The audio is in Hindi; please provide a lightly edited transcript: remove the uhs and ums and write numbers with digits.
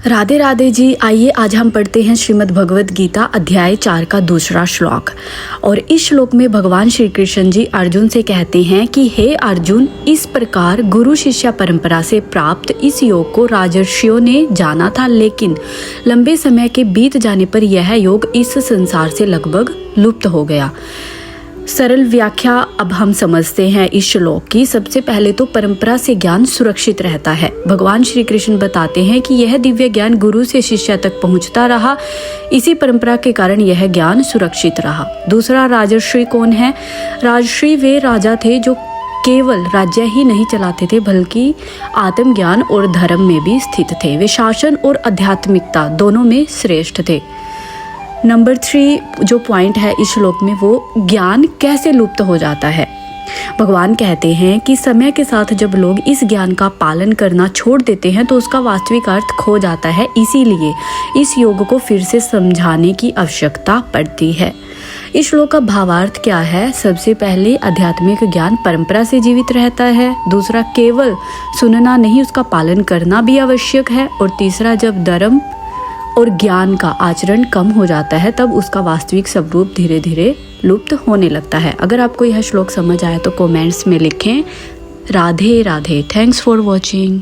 राधे राधे जी। आइए आज हम पढ़ते हैं श्रीमद् भगवद गीता अध्याय 4 का दूसरा श्लोक। और इस श्लोक में भगवान श्री कृष्ण जी अर्जुन से कहते हैं कि हे अर्जुन, इस प्रकार गुरु शिष्य परंपरा से प्राप्त इस योग को राजर्षियों ने जाना था, लेकिन लंबे समय के बीत जाने पर यह योग इस संसार से लगभग लुप्त हो गया। सरल व्याख्या अब हम समझते हैं इस श्लोक की। सबसे पहले तो परंपरा से ज्ञान सुरक्षित रहता है। भगवान श्री कृष्ण बताते हैं कि यह दिव्य ज्ञान गुरु से शिष्य तक पहुंचता रहा, इसी परंपरा के कारण यह ज्ञान सुरक्षित रहा। दूसरा, राजर्षि कौन है? राजर्षि वे राजा थे जो केवल राज्य ही नहीं चलाते थे बल्कि आत्मज्ञान और धर्म में भी स्थित थे। वे शासन और आध्यात्मिकता दोनों में श्रेष्ठ थे। नंबर 3 जो पॉइंट है इस श्लोक में, वो ज्ञान कैसे लुप्त हो जाता है। भगवान कहते हैं कि समय के साथ जब लोग इस ज्ञान का पालन करना छोड़ देते हैं तो उसका वास्तविक अर्थ खो जाता है। इसीलिए इस योग को फिर से समझाने की आवश्यकता पड़ती है। इस श्लोक का भावार्थ क्या है? सबसे पहले आध्यात्मिक ज्ञान परंपरा से जीवित रहता है। दूसरा, केवल सुनना नहीं, उसका पालन करना भी आवश्यक है। और तीसरा, जब धर्म और ज्ञान का आचरण कम हो जाता है तब उसका वास्तविक स्वरूप धीरे धीरे लुप्त होने लगता है। अगर आपको यह श्लोक समझ आए तो कमेंट्स में लिखें। Radhe Radhe. Thanks for watching.